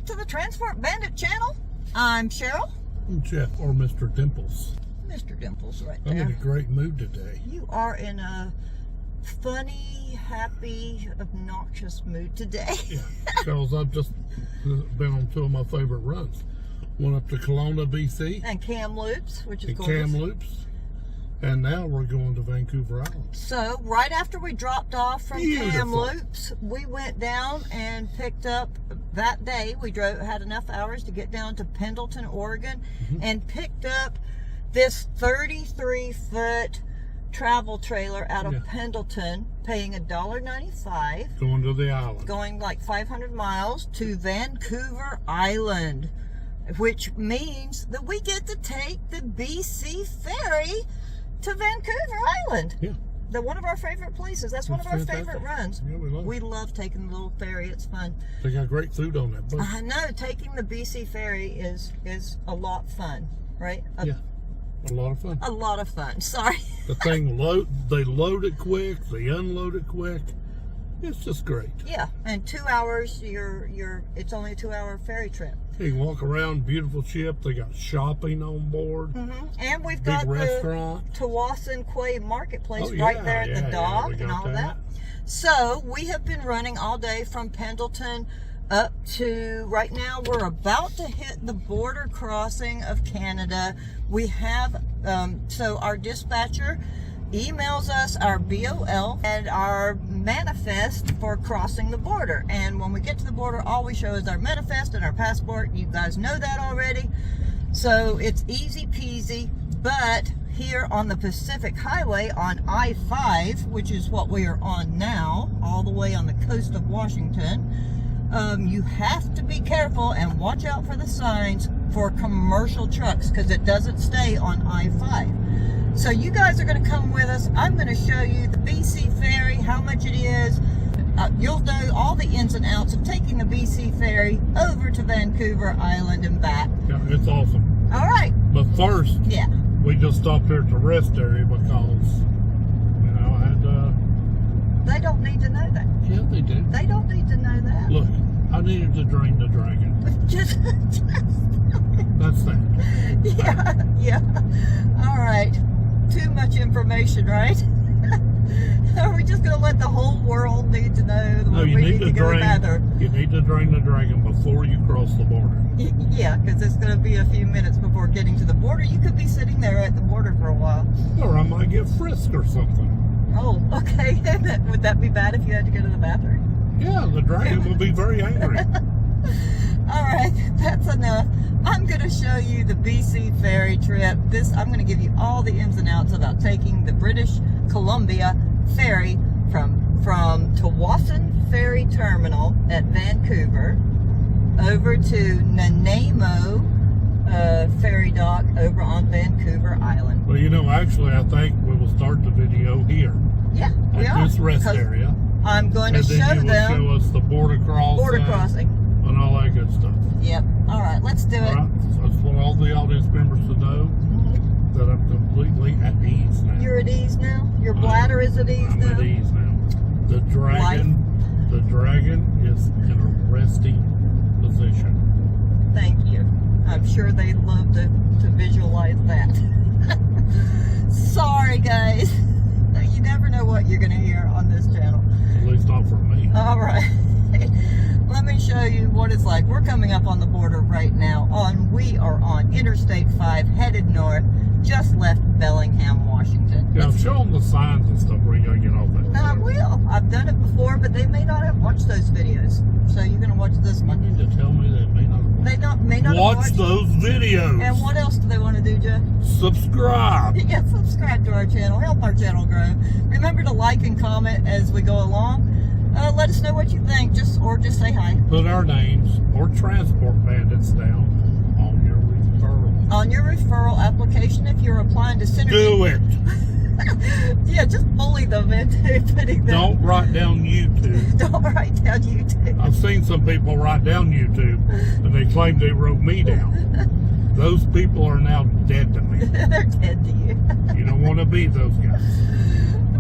back to the Transport Bandit channel. I'm Cheryl. I'm Jeff, or Mr. Dimples. Mr. Dimples right there. I'm in a great mood today. You are in a funny, happy, obnoxious mood today. Yeah, because I've just been on two of my favorite runs. One up to Kelowna, BC. And Kamloops, which is and gorgeous. Kamloops. And now we're going to Vancouver Island. So, right after we dropped off from Beautiful. Kamloops, we went down and picked up, that day, we had enough hours to get down to Pendleton, Oregon, and picked up this 33-foot travel trailer out of Pendleton, paying $1.95. Going to the island. Going like 500 miles to Vancouver Island, which means that we get to take the BC Ferry to Vancouver Island. Yeah. One of our favorite places. That's one of our fantastic. favorite runs. Yeah, we love taking the little ferry. It's fun. They got great food on that boat. I know. Taking the BC Ferry is a lot of fun, right? Yeah. A lot of fun. A lot of fun. Sorry. The thing they load it quick, they unload it quick. It's just great. Yeah, and 2 hours. It's only a 2-hour ferry trip. You can walk around, beautiful ship. They got shopping on board. And we've Big got restaurant. the Towson Quay Marketplace Oh, right there at the we dock got and all of that. So we have been running all day from Pendleton up to, right now we're about to hit the border crossing of Canada. We have, so our dispatcher emails us our BOL and our manifest for crossing the border. And when we get to the border, all we show is our manifest and our passport. You guys know that already. So it's easy peasy. But here on the Pacific Highway on I-5, which is what we are on now, all the way on the coast of Washington, you have to be careful and watch out for the signs for commercial trucks because it doesn't stay on I-5. So you guys are going to come with us. I'm going to show you the BC Ferry, how much it is. You'll know all the ins and outs of taking the BC Ferry over to Vancouver Island and back. Yeah, it's awesome. All right. But first, we just stopped here at the rest area because, I had They don't need to know that. Yeah, they do. They don't need to know that. Look, I needed to drain the dragon. That's that. Yeah. All right. Too much information, right? Are we just going to let the whole world need to know that we need to go to the bathroom? You need to drain the dragon before you cross the border. Yeah, because it's going to be a few minutes before getting to the border. You could be sitting there at the border for a while. Or I might get frisked or something. Oh, okay. Would that be bad if you had to go to the bathroom? Yeah, the dragon will be very angry. All right, that's enough. I'm going to show you the BC Ferry trip. I'm going to give you all the ins and outs about taking the British Columbia Ferry from Towson Ferry Terminal at Vancouver over to Nanaimo Ferry Dock over on Vancouver Island. Well, actually, I think we will start the video here. Yeah, we are. At this rest area. I'm going to show them. And then you will show us the border crossing. And all that good stuff. Yep. All right, let's do it. All right, so I just want all the audience members to know that I'm completely at ease now. You're at ease now? Your bladder is at ease now? I'm at ease now. The dragon is in a resting position. Thank you. I'm sure they'd love to visualize that. Sorry, guys. You never know what you're going to hear on this channel. At least not from me. All right. Let me show you what it's like. We're coming up on the border right now. We are on Interstate 5, headed north, just left Bellingham, Washington. Yeah, show them the signs and stuff where you gotta get off that. I will. I've done it before, but they may not have watched those videos. So you're going to watch this one. You need to tell me they may not have watched. May not watch have watched those videos. And what else do they want to do, Jeff? Subscribe. Yeah, subscribe to our channel. Help our channel grow. Remember to like and comment as we go along. Let us know what you think, or just say hi. Put our names or Transport Bandits down on your referral. On your referral application, if you're applying to Synergy. Do it. Yeah, just bully them into putting them. Don't write down YouTube. Don't write down YouTube. I've seen some people write down YouTube, and they claim they wrote me down. Those people are now dead to me. They're dead to you. You don't want to be those guys.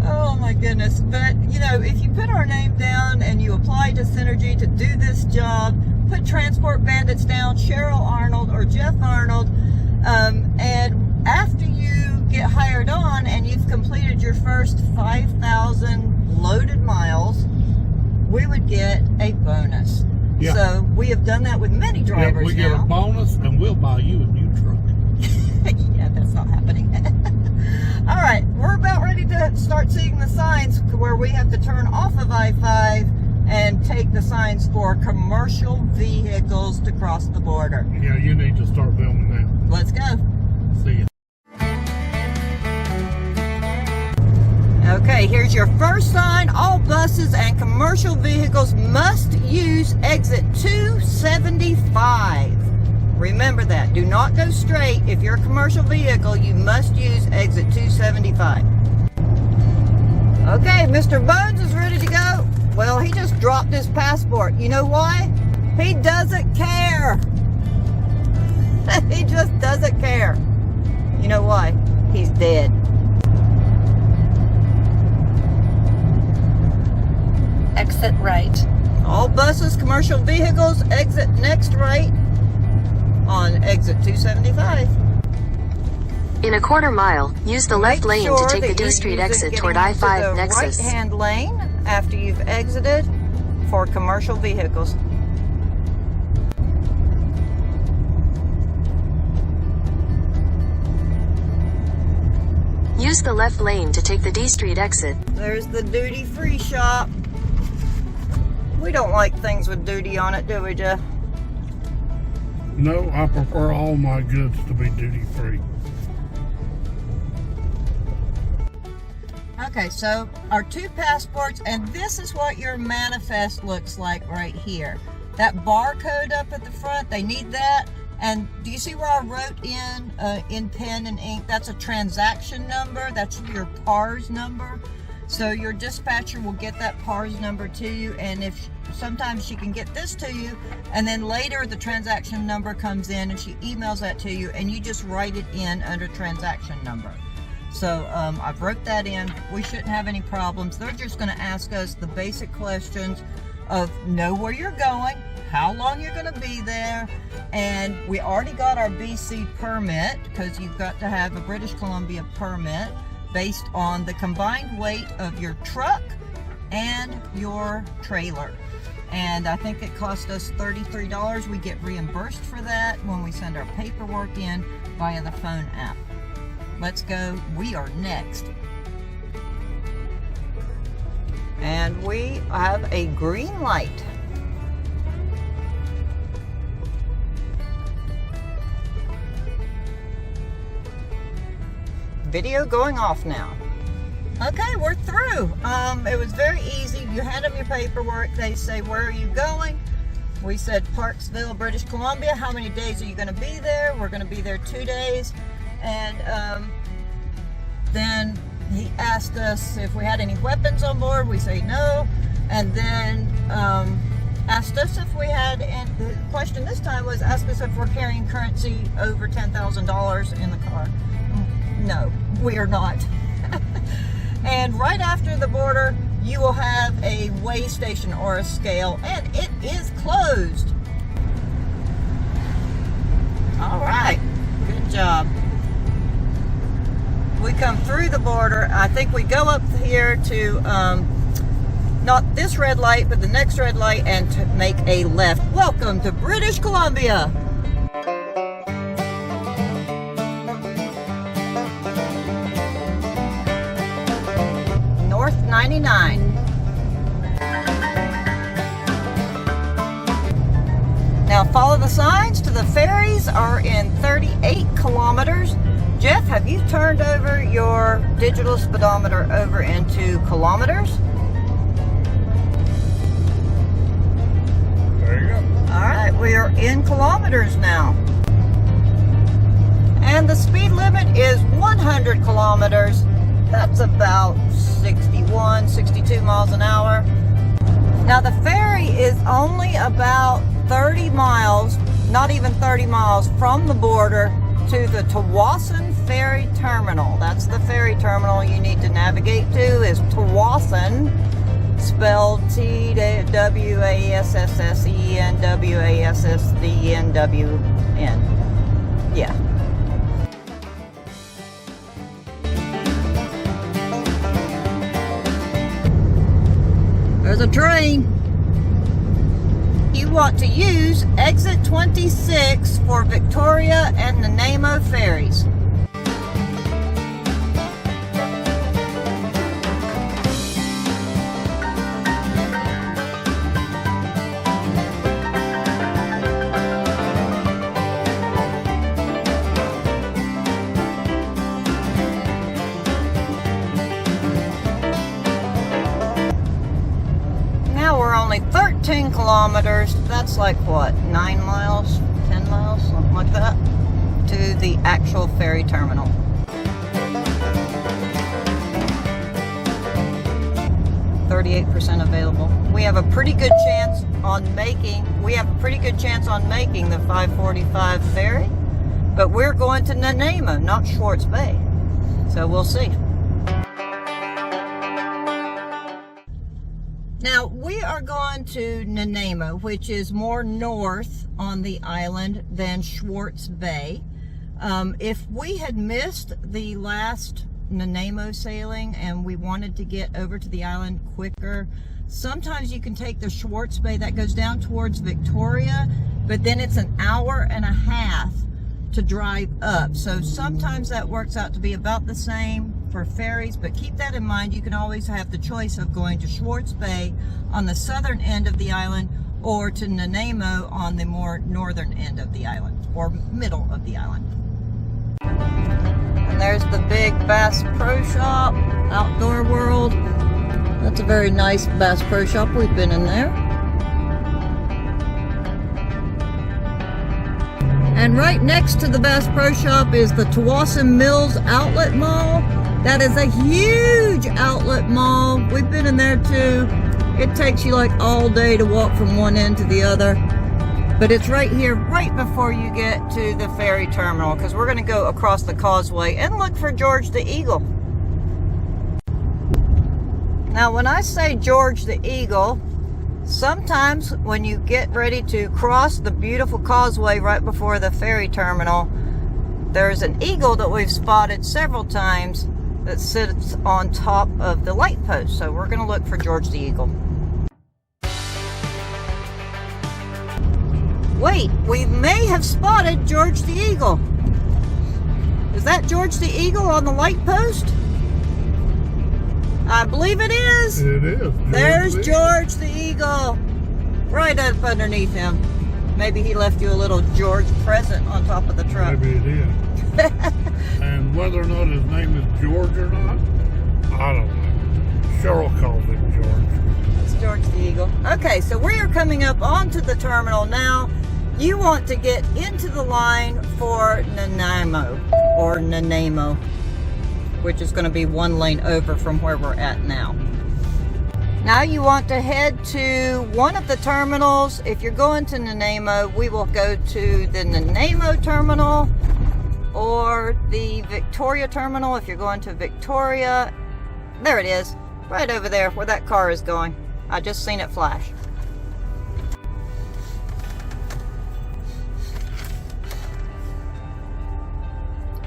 Oh my goodness. But, if you put our name down and you apply to Synergy to do this job, put Transport Bandits down, Cheryl Arnold or Jeff Arnold, and after you get hired on and you've completed your first 5,000 loaded miles, we would get a bonus. Yeah. So we have done that with many drivers we get a bonus, and we'll buy you a new truck. Yeah, that's not happening. All right, we're about ready to start seeing the signs where we have to turn off of I-5 and take the signs for commercial vehicles to cross the border. Yeah, you need to start filming now. Let's go. See ya. Okay, here's your first sign. All buses and commercial vehicles must use exit 275. Remember that. Do not go straight. If you're a commercial vehicle, you must use exit 275. Okay, Mr. Bones is ready to go. Well, he just dropped his passport. You know why? He doesn't care. He just doesn't care. You know why? He's dead. Exit right. All buses, commercial vehicles, exit next right on exit 275. In a quarter mile, use the left lane to take the D Street exit toward I-5 Nexus. Right-hand lane after you've exited for commercial vehicles. Use the left lane to take the D Street exit. There's the duty-free shop. We don't like things with duty on it, do we, Jeff? No, I prefer all my goods to be duty-free. Okay, so our 2 passports, and this is what your manifest looks like right here. That barcode up at the front, they need that. And do you see where I wrote in pen and ink? That's a transaction number. That's your PARS number. So your dispatcher will get that PARS number to you, and if sometimes she can get this to you, and then later the transaction number comes in and she emails that to you, and you just write it in under transaction number. So I've wrote that in. We shouldn't have any problems. They're just going to ask us the basic questions of know where you're going, how long you're going to be there, and we already got our BC permit, because you've got to have a British Columbia permit based on the combined weight of your truck and your trailer. And I think it cost us $33. We get reimbursed for that when we send our paperwork in via the phone app. Let's go. We are next. And we have a green light. Video going off now. Okay, we're through. It was very easy. You hand them your paperwork. They say, where are you going? We said Parksville, British Columbia. How many days are you going to be there? We're going to be there 2 days. And then he asked us if we had any weapons on board. We say no. And then asked us if we had, and the question this time was, asked us if we're carrying currency over $10,000 in the car. No, we are not. And right after the border, you will have a weigh station or a scale, and it is closed. All right, good job. We come through the border. I think we go up here to not this red light, but the next red light, and to make a left. Welcome to British Columbia. North 99. Now follow the signs to the ferries are in 38 kilometers. Jeff, have you turned over your digital speedometer over into kilometers? There you go. All right, we are in kilometers now. And the speed limit is 100 kilometers. That's about 61, 62 miles an hour. Now the ferry is only about 30 miles, not even 30 miles from the border to the TORSION Ferry Terminal. That's the ferry terminal you need to navigate to, is TORSION. spelled TWASSENWASSDNWASSDNWN. Yeah. There's a train. You want to use exit 26 for Victoria and Nanaimo ferries. Only 13 kilometers, that's like what, 9 miles, 10 miles, something like that, to the actual ferry terminal. %, available. We have a pretty good chance on making the 545 ferry, but we're going to Nanaimo, not Schwartz Bay. So we'll see. Now, we are going to Nanaimo, which is more north on the island than Schwartz Bay. If we had missed the last Nanaimo sailing and we wanted to get over to the island quicker, sometimes you can take the Schwartz Bay that goes down towards Victoria, but then it's an hour and a half to drive up. So sometimes that works out to be about the same for ferries, but keep that in mind. You can always have the choice of going to Schwartz Bay on the southern end of the island or to Nanaimo on the more northern end of the island or middle of the island. And there's the big Bass Pro Shop, Outdoor World. That's a very nice Bass Pro Shop. We've been in there. And right next to the Bass Pro Shop is the Tawasin Mills Outlet Mall. That is a huge outlet mall. We've been in there too. It takes you like all day to walk from one end to the other. But it's right here, right before you get to the ferry terminal, because we're going to go across the causeway and look for George the Eagle. Now, when I say George the Eagle, sometimes when you get ready to cross the beautiful causeway right before the ferry terminal, there's an eagle that we've spotted several times that sits on top of the light post. So we're going to look for George the Eagle. Wait, we may have spotted George the Eagle. Is that George the Eagle on the light post? I believe it is. It is. There's George the Eagle. Right up underneath him. Maybe he left you a little George present on top of the truck. Maybe he did. And whether or not his name is George or not, I don't know. Cheryl calls him George. That's George the Eagle. Okay, so we are coming up onto the terminal now. You want to get into the line for Nanaimo, or Nanaimo, which is going to be one lane over from where we're at now. Now you want to head to one of the terminals. If you're going to Nanaimo, we will go to the Nanaimo terminal or the Victoria terminal. If you're going to Victoria, there it is, right over there where that car is going. I just seen it flash.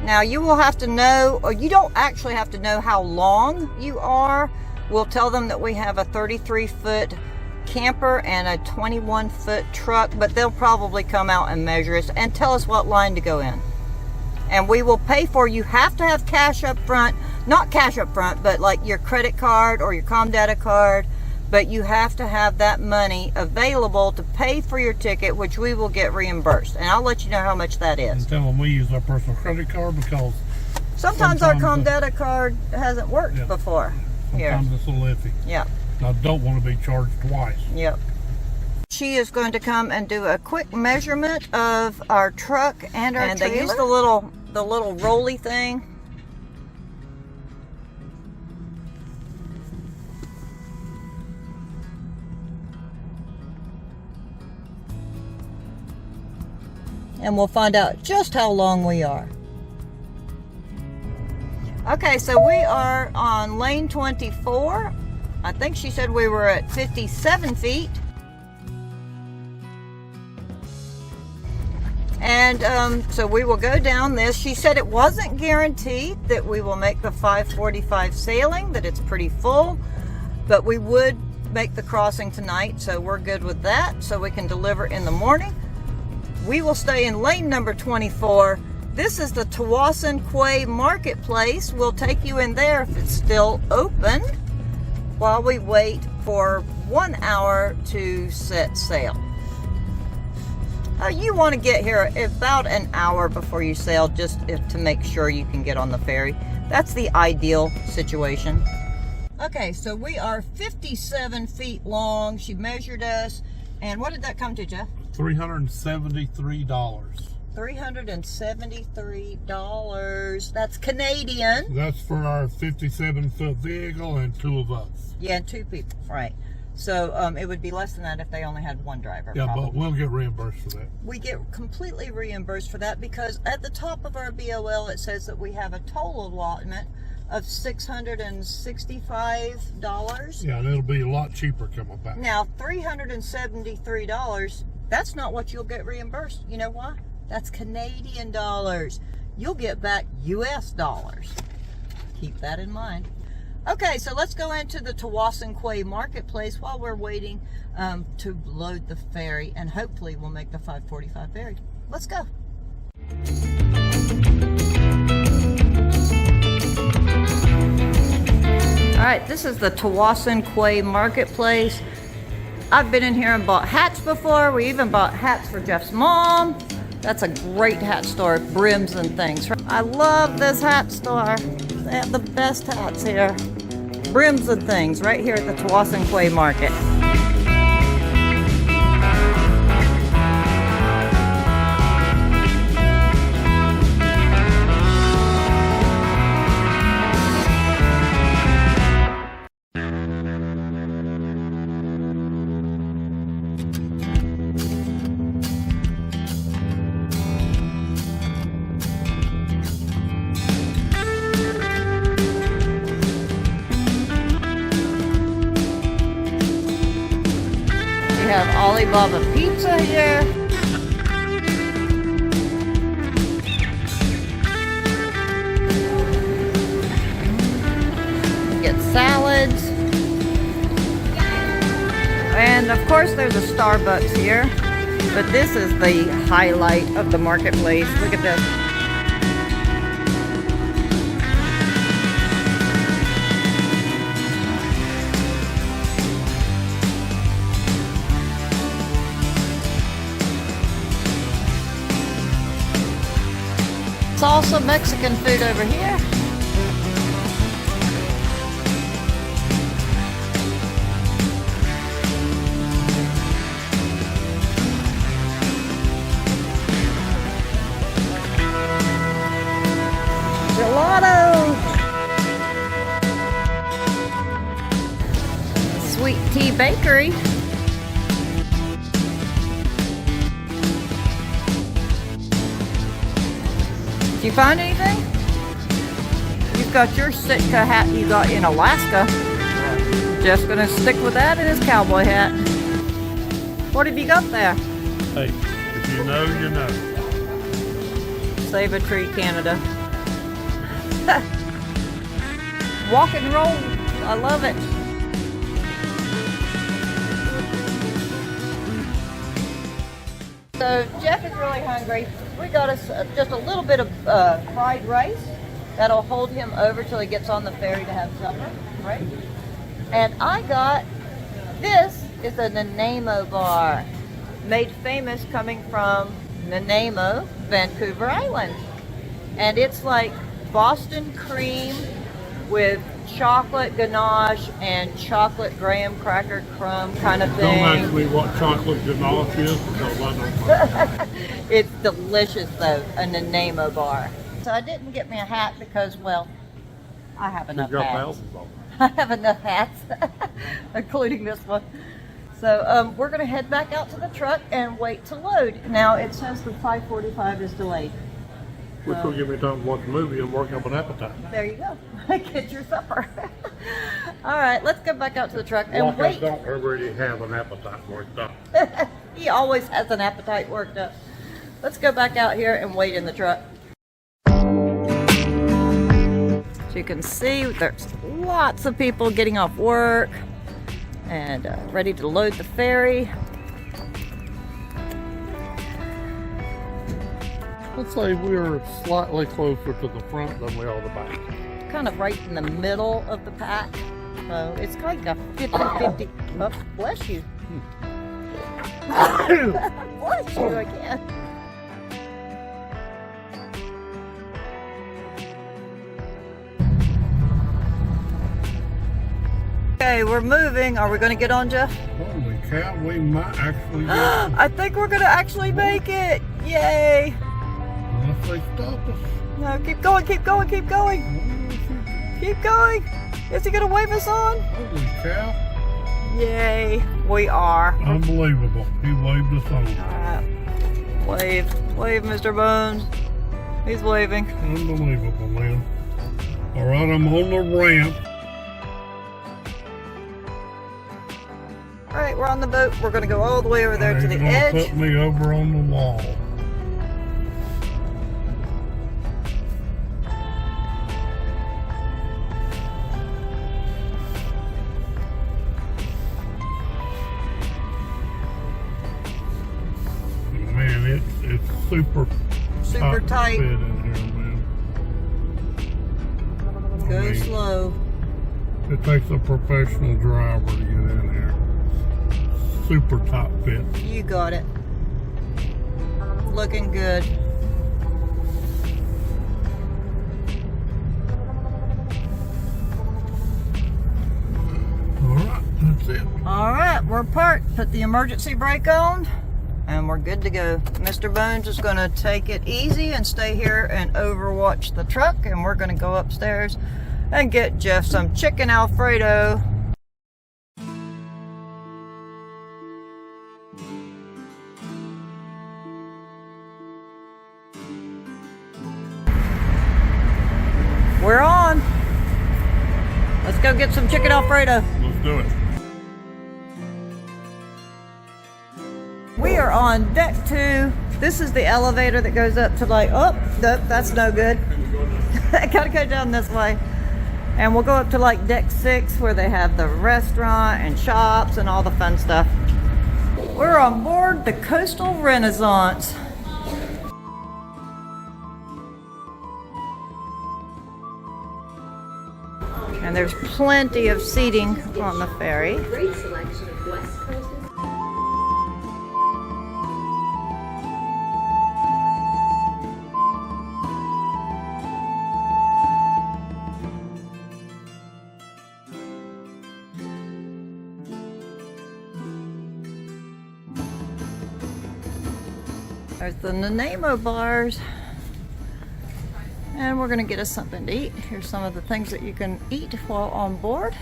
Now you will have to know, or you don't actually have to know how long you are. We'll tell them that we have a 33-foot camper and a 21-foot truck, but they'll probably come out and measure us and tell us what line to go in. And we will pay for, you have to have cash up front, not cash up front, but like your credit card or your ComData card, but you have to have that money available to pay for your ticket, which we will get reimbursed. And I'll let you know how much that is. And tell them we use our personal credit card because sometimes our ComData card hasn't worked before. Sometimes it's a little iffy. Yeah. I don't want to be charged twice. Yep. She is going to come and do a quick measurement of our truck and our trailer. They use the little rolly thing. And we'll find out just how long we are. Okay, so we are on lane 24. I think she said we were at 57 feet. And so we will go down this. She said it wasn't guaranteed that we will make the 5:45 sailing, that it's pretty full, but we would make the crossing tonight, so we're good with that, so we can deliver in the morning. We will stay in lane number 24. This is the TORSION Quay Marketplace. We'll take you in there if it's still open while we wait for 1 hour to set sail. You want to get here about an hour before you sail, just to make sure you can get on the ferry. That's the ideal situation. Okay, so we are 57 feet long. She measured us. And what did that come to, Jeff? $373. $373. That's Canadian. That's for our 57-foot vehicle and 2 of us. Yeah, and 2 people, right. So it would be less than that if they only had 1 driver. Yeah, probably. but we'll get reimbursed for that. We get completely reimbursed for that because at the top of our BOL it says that we have a total allotment of $665. Yeah, and it'll be a lot cheaper coming back. Now, $373, that's not what you'll get reimbursed. You know why? That's Canadian dollars. You'll get back US dollars. Keep that in mind. Okay, so let's go into the TORSION Quay Marketplace while we're waiting to load the ferry, and hopefully we'll make the 5:45 ferry. Let's go. All right, this is the TORSION Quay Marketplace. I've been in here and bought hats before. We even bought hats for Jeff's mom. That's a great hat store, brims and things. I love this hat store. They have the best hats here. Brims and things right here at the TORSION Quay Market. We have Alibaba pizza here. You get salads. And of course there's a Starbucks here. But this is the highlight of the marketplace. Look at this. Salsa Mexican food over here. Gelato. Sweet Tea Bakery. Did you find anything? You've got your Sitka hat you got in Alaska. Just gonna stick with that in his cowboy hat. What have you got there? Hey, if you know, you know. Save a Tree, Canada. Walk and roll. I love it. So Jeff is really hungry. We got us just a little bit of fried rice. That'll hold him over till he gets on the ferry to have supper, right? And I got, this is a Nanaimo bar, made famous coming from Nanaimo, Vancouver Island. And it's like Boston cream with chocolate ganache and chocolate graham cracker crumb kind of thing. Don't ask me what chocolate ganache is because I don't know. It's delicious though, a Nanaimo bar. So I didn't get me a hat because, well, I have enough hats. I have enough hats, including this one. So we're gonna head back out to the truck and wait to load. Now it says the 5:45 is delayed. Which will give me time to watch a movie and work up an appetite. There you go. Get your supper. All right, let's go back out to the truck and Like wait. I don't already have an appetite worked up. He always has an appetite worked up. Let's go back out here and wait in the truck. So you can see there's lots of people getting off work and ready to load the ferry. Let's say we're slightly closer to the front than we are the back. Kind of right in the middle of the pack. So it's like a 50-50. Oh, bless you. Bless you again. Okay, we're moving. Are we going to get on, Jeff? Holy cow, we might actually get I think we're going to actually make it. Yay. unless they stop us. No, keep going, keep going, keep going. Keep going. Is he going to wave us on? Holy cow. Yay. We are. Unbelievable. He waved us on. Wave. Wave, Mr. Bones. He's waving. Unbelievable, man. All right, I'm on the ramp. All right, we're on the boat. We're going to go all the way over there to the He's gonna edge. Put me over on the wall. Man, it's super Tight. fit in here, man. Go I mean, slow. It takes a professional driver to get in here. Super top fit. You got it. Looking good. All right, that's it. All right, we're parked. Put the emergency brake on, and we're good to go. Mr. Bones is going to take it easy and stay here and overwatch the truck, and we're going to go upstairs and get Jeff some chicken Alfredo. We're on. Let's go get some chicken Alfredo. Let's do it. We are on deck 2. This is the elevator that goes up to like, oh, nope, that's no good. I gotta go down this way. And we'll go up to like deck 6 where they have the restaurant and shops and all the fun stuff. We're on board the Coastal Renaissance. And there's plenty of seating on the ferry. Great selection of West Coast. There's the Nanaimo bars. And we're gonna get us something to eat. Here's some of the things that you can eat while on board.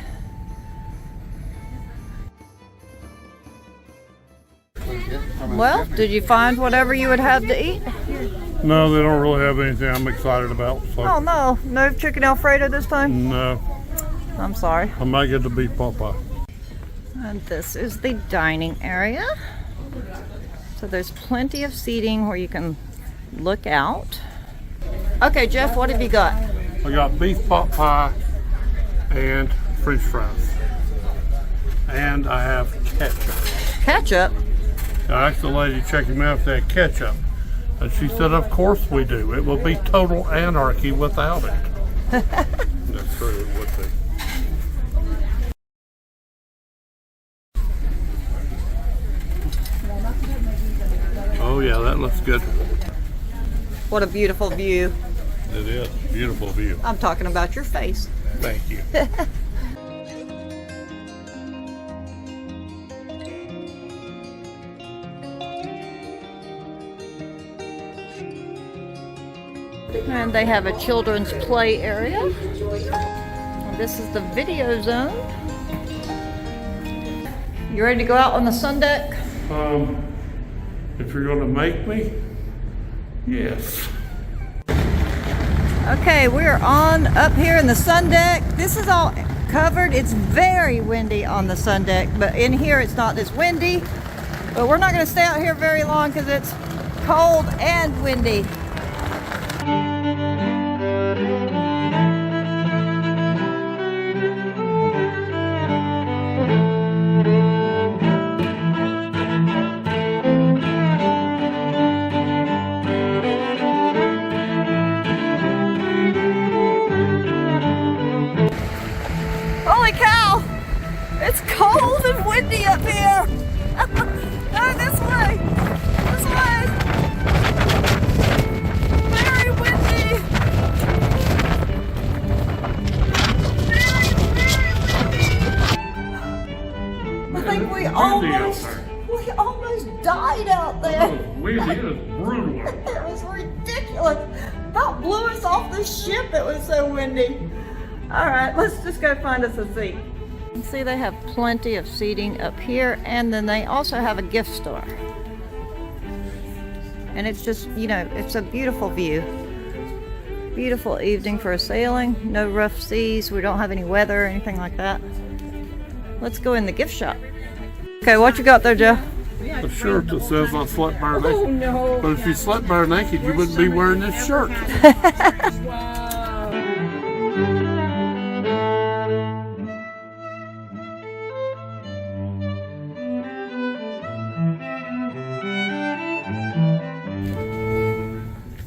Well, did you find whatever you would have to eat? No, they don't really have anything I'm excited about. So. Oh no, no chicken Alfredo this time? No, I'm sorry. I might get the beef pot pie. And this is the dining area. So there's plenty of seating where you can look out. Okay, Jeff, what have you got? I got beef pot pie and french fries. And I have ketchup. Ketchup? I asked the lady checking me out if they had ketchup. And she said, of course we do. It will be total anarchy without it. That's true, it would be. Oh yeah, that looks good. What a beautiful view. It is. Beautiful view. I'm talking about your face. Thank you. And they have a children's play area. And this is the video zone. You ready to go out on the sun deck? If you're gonna make me, yes. Okay, we're on up here in the sun deck. This is all covered. It's very windy on the sun deck, but in here it's not as windy. But we're not going to stay out here very long because it's cold and windy. Holy cow! It's cold and windy up here! No, this way! This way! Very windy! Very windy! I think we almost died out there. Windy is brutal. It was ridiculous. About blew us off the ship. It was so windy. All right, let's just go find us a seat. You can see they have plenty of seating up here, and then they also have a gift store. And it's just, you know, it's a beautiful view. Beautiful evening for a sailing. No rough seas. We don't have any weather or anything like that. Let's go in the gift shop. Okay, what you got there, Joe? A shirt that says I slept bare naked. Oh, no. But if you slept bare naked, you wouldn't be wearing this shirt.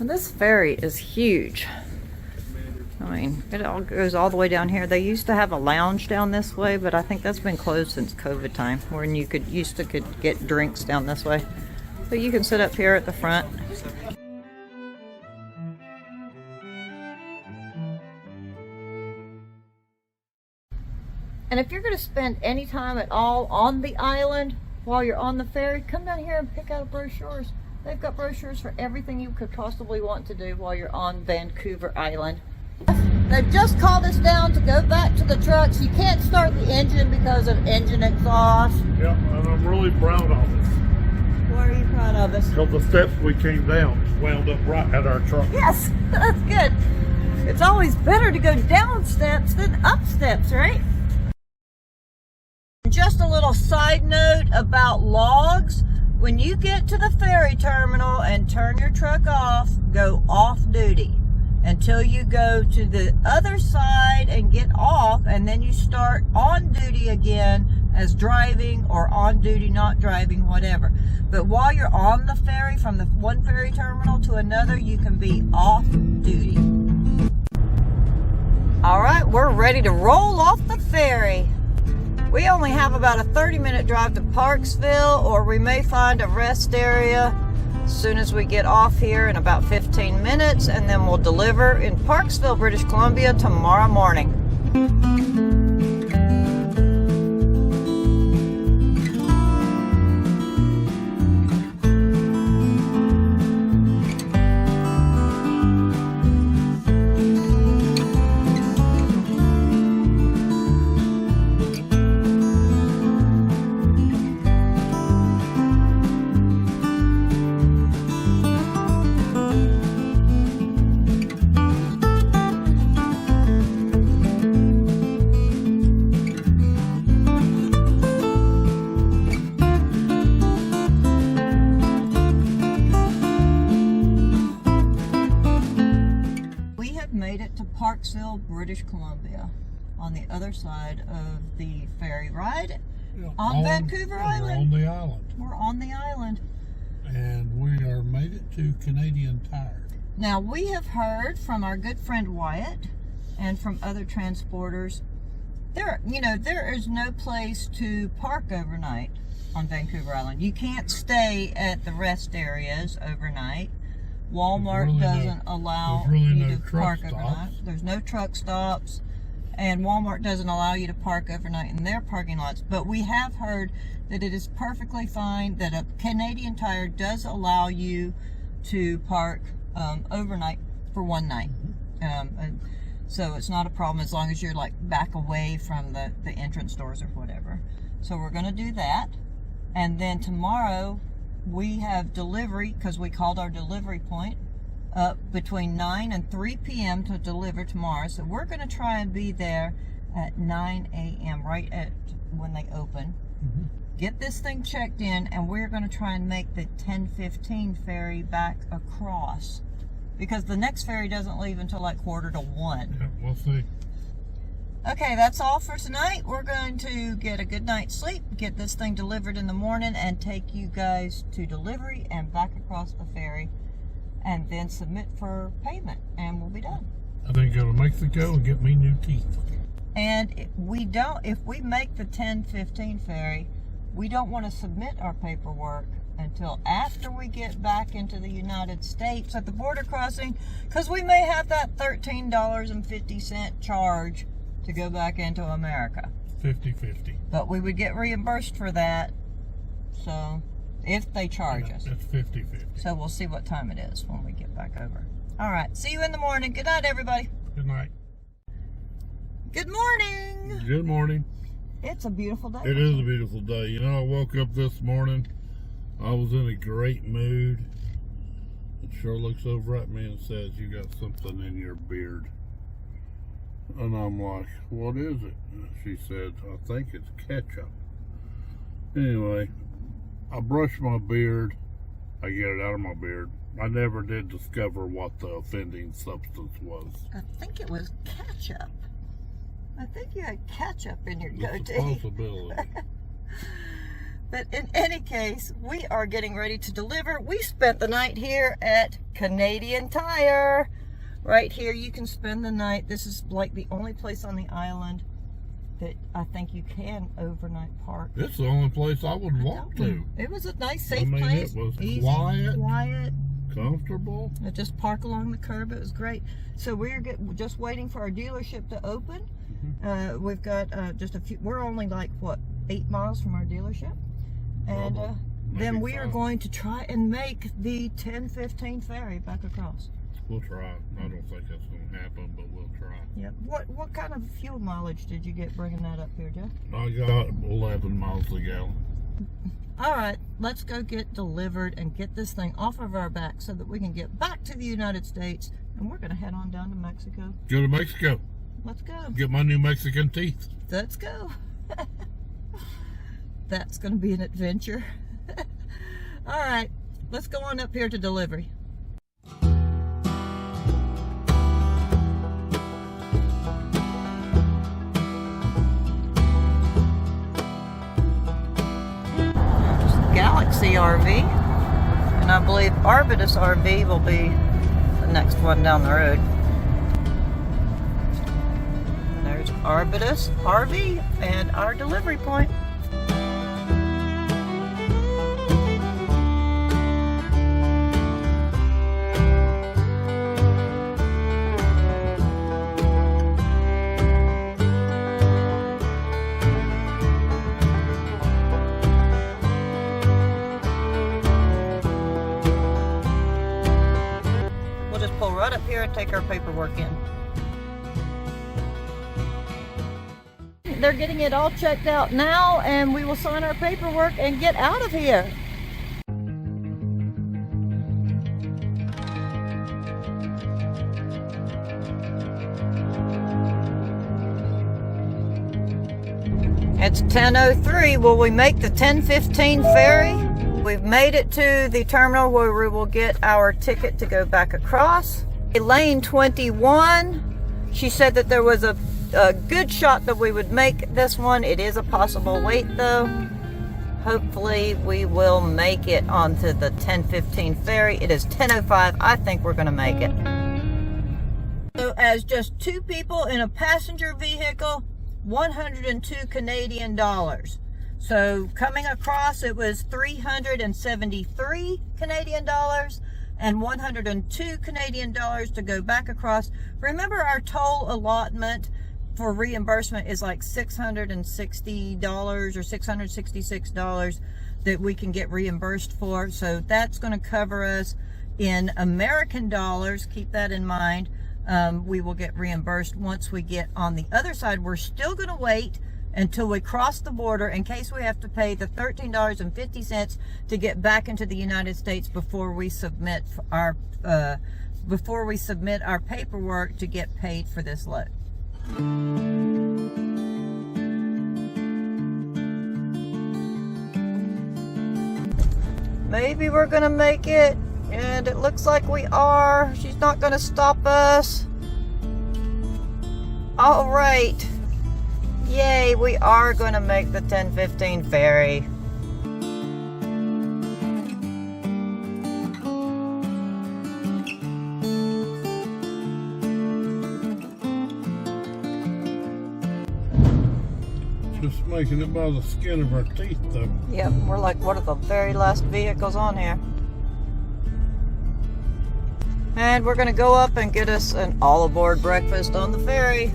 This ferry is huge. I mean, it all goes all the way down here. They used to have a lounge down this way, but I think that's been closed since COVID time, when you could get drinks down this way. But you can sit up here at the front. And if you're going to spend any time at all on the island while you're on the ferry, come down here and pick out brochures. They've got brochures for everything you could possibly want to do while you're on Vancouver Island. They've just called us down to go back to the trucks. You can't start the engine because of engine exhaust. Yeah, and I'm really proud of us. Why are you proud of us? Because the steps we came down wound up right at our truck. Yes, that's good. It's always better to go down steps than up steps, right? Just a little side note about logs. When you get to the ferry terminal and turn your truck off, go off duty until you go to the other side and get off, and then you start on duty again as driving, or on duty not driving, whatever. But while you're on the ferry, from the one ferry terminal to another, you can be off duty. All right, we're ready to roll off the ferry. We only have about a 30-minute drive to Parksville, or we may find a rest area as soon as we get off here in about 15 minutes, and then we'll deliver in Parksville, British Columbia tomorrow morning. Parksville, British Columbia, on the other side of the ferry ride, on Vancouver Island. We're on the island. We're on the island. And we are made it to Canadian Tire. Now, we have heard from our good friend Wyatt and from other transporters, there is no place to park overnight on Vancouver Island. You can't stay at the rest areas overnight. Walmart doesn't allow you to park overnight. There's no truck stops, and Walmart doesn't allow you to park overnight in their parking lots. But we have heard that it is perfectly fine that a Canadian Tire does allow you to park overnight for one night. So it's not a problem as long as you're like back away from the entrance doors or whatever. So we're going to do that, and then tomorrow we have delivery, because we called our delivery point between 9 and 3 p.m. to deliver tomorrow. So we're going to try and be there at 9 a.m. right at when they open. Get this thing checked in, and we're going to try and make the 10:15 ferry back across, because the next ferry doesn't leave until like 1:45. Yeah, we'll see. Okay, that's all for tonight. We're going to get a good night's sleep, get this thing delivered in the morning, and take you guys to delivery and back across the ferry, and then submit for payment, and we'll be done. I think go to Mexico and get me new teeth. And if we make the 10:15 ferry, we don't want to submit our paperwork until after we get back into the United States at the border crossing, because we may have that $13.50 charge to go back into America. 50-50. But we would get reimbursed for that, so if they charge us. It's 50-50. So we'll see what time it is when we get back over. All right, see you in the morning. Good night, everybody. Good night. Good morning. Good morning. It's a beautiful day. It is a beautiful day. You know, I woke up this morning, I was in a great mood. It sure looks over at me and says, "You got something in your beard." And I'm like, "What is it?" And she said, "I think it's ketchup." Anyway, I brush my beard. I get it out of my beard. I never did discover what the offending substance was. I think it was ketchup. I think you had ketchup in your It's a goatee. possibility. But in any case, we are getting ready to deliver. We spent the night here at Canadian Tire. Right here, you can spend the night. This is like the only place on the island that I think you can overnight park. It's the only place I would walk to. It was a nice, safe place. It was Easy, quiet, comfortable. Just park along the curb. It was great. So we're just waiting for our dealership to open. We've got just a few. We're only like what, 8 miles from our dealership, and then we are going to try and make the 10:15 ferry back across. We'll try. I don't think that's going to happen, but we'll try. Yeah. What kind of fuel mileage did you get bringing that up here, Jeff? I got 11 miles a gallon. All right, let's go get delivered and get this thing off of our back so that we can get back to the United States, and we're going to head on down to Mexico. Go to Mexico. Let's go. Get my new Mexican teeth. Let's go. That's going to be an adventure. All right, let's go on up here to delivery. Galaxy RV, and I believe ADDITIVE RV will be the next one down the road. There's ADDITIVE RV and our delivery point. Pull right up here and take our paperwork in. They're getting it all checked out now, and we will sign our paperwork and get out of here. It's 10:03. Will we make the 10:15 ferry? We've made it to the terminal where we will get our ticket to go back across. Lane 21, she said that there was a good shot that we would make this one. It is a possible wait though. Hopefully we will make it onto the 10:15 ferry. It is 10:05. I think we're going to make it. So as just 2 people in a passenger vehicle, 102 Canadian dollars. So coming across, it was 373 Canadian dollars and 102 Canadian dollars to go back across. Remember, our toll allotment for reimbursement is like $660 or $666 that we can get reimbursed for. So that's going to cover us in American dollars. Keep that in mind. We will get reimbursed once we get on the other side. We're still going to wait until we cross the border in case we have to pay the $13.50 to get back into the United States before we submit our before we submit our paperwork to get paid for this load. Maybe we're gonna make it, and it looks like we are. She's not gonna stop us. All right. Yay, we are gonna make the 10:15 ferry. Just making it by the skin of our teeth, though. Yep, we're like one of the very last vehicles on here. And we're gonna go up and get us an all-aboard breakfast on the ferry.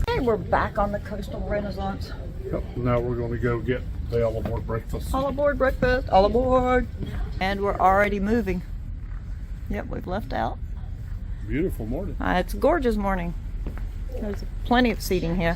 Hey, we're back on the Coastal Renaissance. Yep, now we're going to go get the all-aboard breakfast. All-aboard breakfast, all aboard. And we're already moving. Yep, we've left out. Beautiful morning. It's a gorgeous morning. There's plenty of seating here.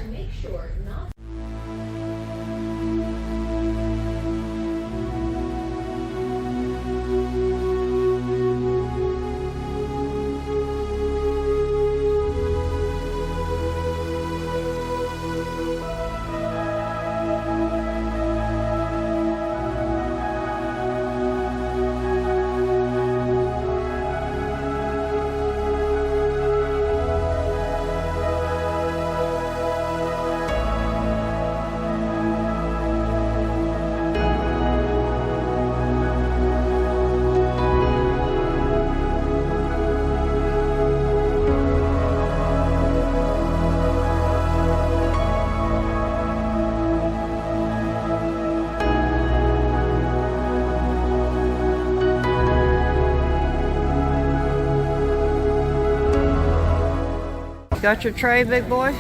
Got your tray, big boy?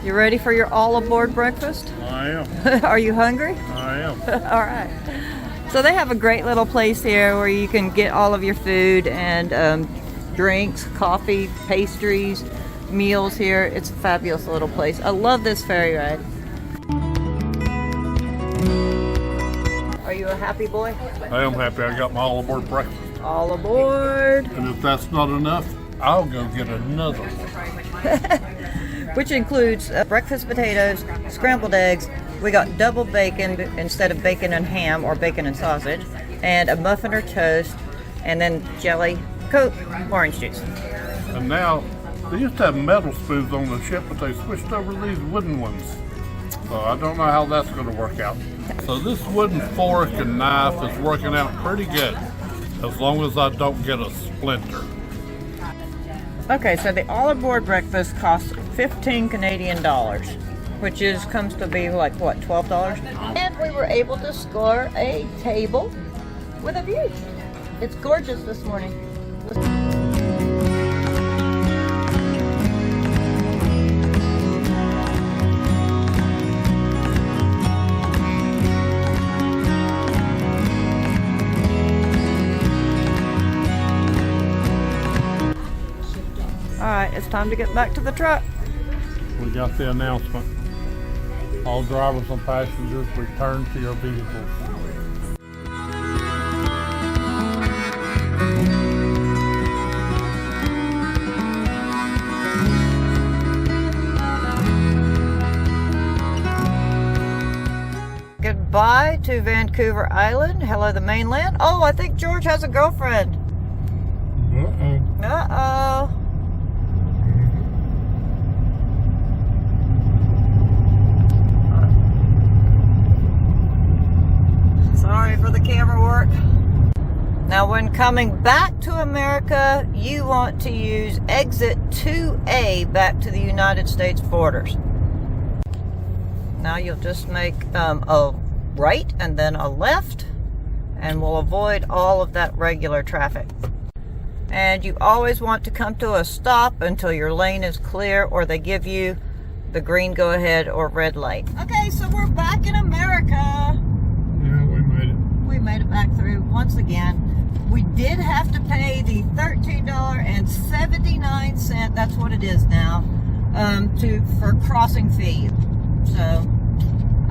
You ready for your all-aboard breakfast? I am. Are you hungry? I am. All right. So they have a great little place here where you can get all of your food and drinks, coffee, pastries, meals here. It's a fabulous little place. I love this ferry ride. Are you a happy boy? I am happy I got my all-aboard breakfast. All aboard. And if that's not enough, I'll go get another one. Which includes breakfast potatoes, scrambled eggs. We got double bacon instead of bacon and ham or bacon and sausage, and a muffin or toast, and then jelly, Coke, orange juice. And now, they used to have metal spoons on the ship, but they switched over to these wooden ones. So I don't know how that's going to work out. So this wooden fork and knife is working out pretty good, as long as I don't get a splinter. Okay, so the all-aboard breakfast costs 15 Canadian dollars, which comes to be like, what, $12? And we were able to score a table with a view. It's gorgeous this morning. Alright, it's time to get back to the truck. We got the announcement. All drivers and passengers return to your vehicles. Goodbye to Vancouver Island. Hello, the mainland. Oh, I think George has a girlfriend. Uh-oh. Uh-oh. Sorry for the camera work. Now, when coming back to America, you want to use exit 2A back to the United States borders. Now you'll just make a right and then a left, and we'll avoid all of that regular traffic. And you always want to come to a stop until your lane is clear, or they give you the green go ahead or red light. Okay, so we're back in America. Yeah, we made it. We made it back through once again. We did have to pay the $13.79, that's what it is now, for crossing fee. So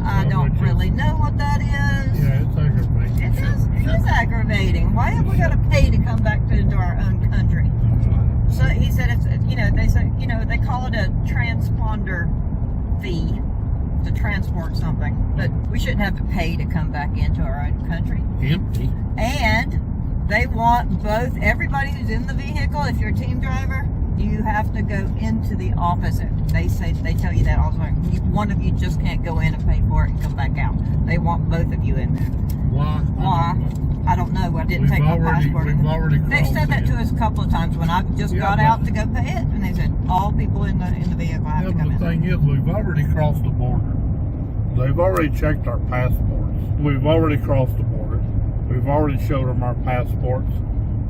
I don't really know what that is. Yeah, it's aggravating. It is aggravating. Why have we got to pay to come back into our own country? So he said it's, you know, they say, you know, they call it a transponder fee to transport something, but we shouldn't have to pay to come back into our own country. Empty. And they want both, everybody who's in the vehicle, if you're a team driver, you have to go into the office. They tell you that all the time. One of you just can't go in and pay for it and come back out. They want both of you in there. Why? Why? I don't know. I didn't take my passport. They've said that to us a couple of times when I just got out to go pay it, and they said all people in the vehicle have to come in. The thing is, we've already crossed the border. They've already checked our passports. We've already crossed the border. We've already showed them our passports.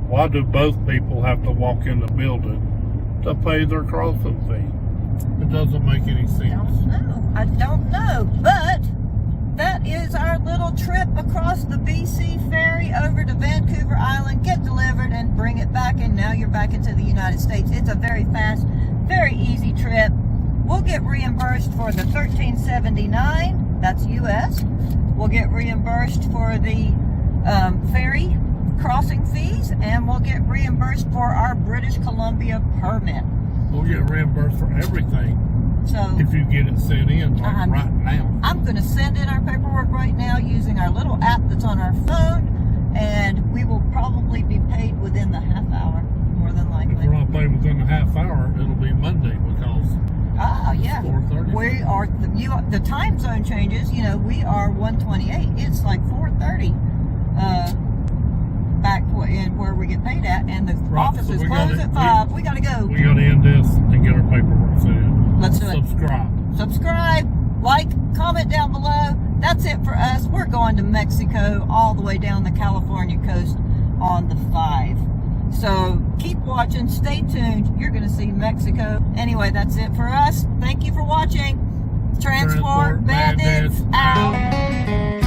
Why do both people have to walk in the building to pay their crossing fee? It doesn't make any sense. I don't know, but that is our little trip across the BC Ferry over to Vancouver Island, get delivered and bring it back, and now you're back into the United States. It's a very fast, very easy trip. We'll get reimbursed for the $13.79, that's US. We'll get reimbursed for the ferry crossing fees, and we'll get reimbursed for our British Columbia permit. We'll get reimbursed for everything. So if you get it sent in right now. I'm going to send in our paperwork right now using our little app that's on our phone, and we will probably be paid within the half hour, more than likely. If we're not paid within the half hour, it'll be Monday because yeah. 4:30. We are the time zone changes. You know, we are 1:28. It's like 4:30 back in where we get paid at, and the offices close at 5. We got to go. We got to end this and get our paperwork sent in. Let's do it. Subscribe, like, comment down below. That's it for us. We're going to Mexico, all the way down the California coast on the 5. So keep watching, stay tuned. You're going to see Mexico. Anyway, that's it for us. Thank you for watching. Transport Bandits out.